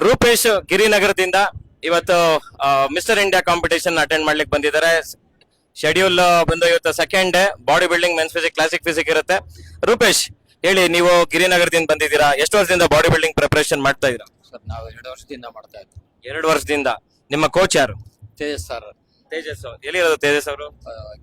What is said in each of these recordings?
ರೂಪೇಶ್ ಗಿರಿನಗರದಿಂದ ಇವತ್ತು mister India competition attend ಮಾಡ್ಲಿಕ್ಕೆ ಬಂದಿದ್ದಾರೆ. ಶೆಡ್ಯೂಲ್ ಬಂದು ಇವತ್ತು second day body building men's physique classic physique ಇರುತ್ತೆ. ರೂಪೇಶ್ ಹೇಳಿ, ನೀವು ಗಿರಿನಗರದಿಂದ ಬಂದಿದ್ದೀರಾ, ಎಷ್ಟು ವರ್ಷದಿಂದ ಬಾಡಿ ಬಿಲ್ಡಿಂಗ್ ಪ್ರಿಪರೇಷನ್ ಮಾಡ್ತಾ ಇದ್ದೀರಾ? ಸರ್ ನಾವು 2 ವರ್ಷದಿಂದ ಮಾಡ್ತಾ ಇದ್ವಿ. 2 ವರ್ಷದಿಂದ. ನಿಮ್ಮ ಕೋಚ್ ಯಾರು? ತೇಜಸ್ ಸರ್. ತೇಜಸ್. ಎಲ್ಲಿರೋದು ತೇಜಸ್ ಅವರು?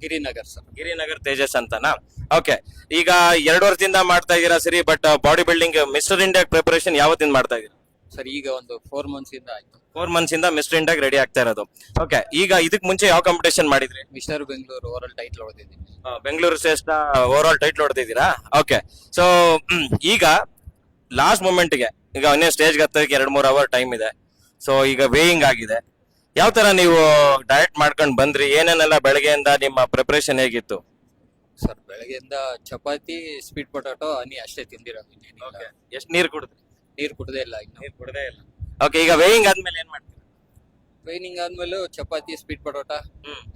ಗಿರಿನಗರ್ ಸರ್. ಗಿರಿನಗರ್ ತೇಜಸ್ ಅಂತನಾ? ಓಕೆ. ಈಗ 2 ವರ್ಷದಿಂದ ಮಾಡ್ತಾ ಇದ್ದೀರಾ ಸರಿ, but body building Mister India preparation ಯಾವತ್ತಿಂದ ಮಾಡ್ತಾ ಇದ್ದೀರಾ? ಸರ್ ಈಗ ಒಂದು 4 ಮಂತ್ಸ್ ಇಂದ ಆಯ್ತು. 4 ಮಂತ್ಸ್ ಇಂದ ಮಿಸ್ಟರ್ ಇಂಡಿಯಾಗ್ ರೆಡಿ ಆಗ್ತಾ ಇರೋದು. ಓಕೆ. ಈಗ ಇದಕ್ ಮುಂಚೆ ಯಾವ ಕಾಂಪಿಟೇಷನ್ ಮಾಡಿದ್ರಿ? ಮಿಸ್ಟರ್ ಬೆಂಗಳೂರು ಓವರ್ ಟೈಟ್ಲ್ ಹೊಡೆದಿದ್ದೀನಿ. ಬೆಂಗಳೂರು ಶ್ರೇಷ್ಠ ಓವರ್ ಆಲ್ ಟೈಟ್ಲ್ ಹೊಡೆದಿದ್ದೀರಾ? ಓಕೆ. ಸೊ ಈಗ ಲಾಸ್ಟ್ ಮೂಮೆಂಟ್ಗೆ ಈಗ ಇನ್ನೇ ಸ್ಟೇಜ್ಗೆ ಹತ್ತಕ್ಕೆ 2-3 ಅವರ್ ಟೈಮ್ ಇದೆ. ಸೊ ಈಗ ವೇಯಿಂಗ್ ಆಗಿದೆ. ಯಾವ ತರ ನೀವು ಡಯಟ್ ಮಾಡ್ಕೊಂಡು ಬಂದ್ರಿ? ಏನೇನೆಲ್ಲ ಬೆಳಗ್ಗೆಯಿಂದ ನಿಮ್ಮ ಪ್ರಿಪರೇಷನ್ ಹೇಗಿತ್ತು? ಸರ್ ಬೆಳಗ್ಗೆಯಿಂದ ಚಪಾತಿ, ಸ್ವೀಟ್ ಪೊಟಾಟೊ, ಹನಿ ಅಷ್ಟೇ ತಿಂದಿರೋದು. ಎಷ್ಟು ನೀರು ಕುಡಿದ್ರಿ? ನೀರು ಕುಡ್ದೇ ಇಲ್ಲ ಇನ್ನು. ನೀರು ಕುಡದೇ ಇಲ್ಲ. ಓಕೆ. ಈಗ ವೇಯಿಂಗ್ ಆದ್ಮೇಲೆ ಏನ್ ಮಾಡ್ತೀರಾ? ಟ್ರೈನಿಂಗ್ ಆದ್ಮೇಲೆ ಚಪಾತಿ, ಸ್ವೀಟ್ ಪೊಟಾಟೊ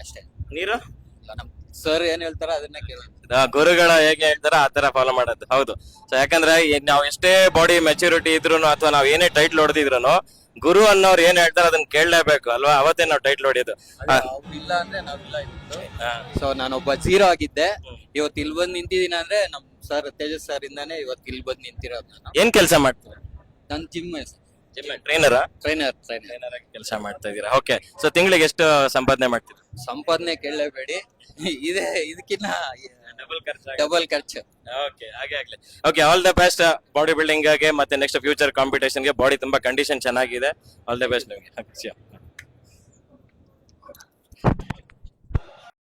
ಅಷ್ಟೇ. ನೀರು? ಇಲ್ಲ, ನಮ್ ಸರ್ ಏನ್ ಹೇಳ್ತಾರ ಅದನ್ನ ಕೇಳೋದು. ಗುರುಗಳ ಹೇಗೆ ಹೇಳ್ತಾರ ಆ ತರ ಫಾಲೋ ಮಾಡೋದು. ಹೌದು. ಸೊ ಯಾಕಂದ್ರೆ ನಾವು ಎಷ್ಟೇ ಬಾಡಿ ಮೆಚುರಿಟಿ ಇದ್ರು ಅಥವಾ ನಾವ್ ಏನೇ ಟೈಟ್ಲ್ ಹೊಡೆದಿದ್ರು, ಗುರು ಅನ್ನೋರು ಏನ್ ಹೇಳ್ತಾರ ಅದನ್ನ ಕೇಳಲೇಬೇಕು ಅಲ್ವಾ? ಅವತ್ತೇ ನಾವು ಟೈಟ್ಲ್ ಹೊಡೆಯೋದು. ಇಲ್ಲ ಅಂದ್ರೆ ನಾವಿಲ್ಲ ಇತ್ತು. ಸೊ ನಾನೊಬ್ಬ ಜೀರೋ ಆಗಿದ್ದೆ. ಇವತ್ತು ಇಲ್ಲಿ ಬಂದು ನಿಂತಿದ್ದೀನಿ ಅಂದ್ರೆ ನಮ್ ಸರ್ ತೇಜಸ್ ಸರ್ ಇಂದಾನೆ ಇವತ್ತು ಇಲ್ಲಿ ಬಂದು ನಿಂತಿರೋದು ನಾನು. ಏನ್ ಕೆಲಸ ಮಾಡ್ತೀರಾ? ನನ್ ಜಿಮ್ ಟ್ರೈನರ್ ಟ್ರೈನರ್ ಕೆಲಸ ಮಾಡ್ತಾ ಇದೀರಾ? ಓಕೆ. ಸೊ ತಿಂಗಳಿಗೆ ಎಷ್ಟು ಸಂಪಾದನೆ ಮಾಡ್ತೀರಾ? ಸಂಪಾದನೆ ಕೇಳಲೇಬೇಡಿ, ಇದೆ ಇದಕ್ಕಿನ್ನ ಡಬಲ್ ಡಬಲ್ ಖರ್ಚು. ಓಕೆ. ಹಾಗೆ ಆಗ್ಲಿ. Okay. All the best body building ಗೆ ಮತ್ತೆ ನೆಕ್ಸ್ಟ್ ಫ್ಯೂಚರ್ ಕಾಂಪಿಟೇಷನ್ ಗೆ. ಬಾಡಿ ತುಂಬಾ ಕಂಡೀಷನ್ ಚೆನ್ನಾಗಿದೆ. ಆಲ್ ದ ಬೆಸ್ಟ್ ನಿಮಗೆ.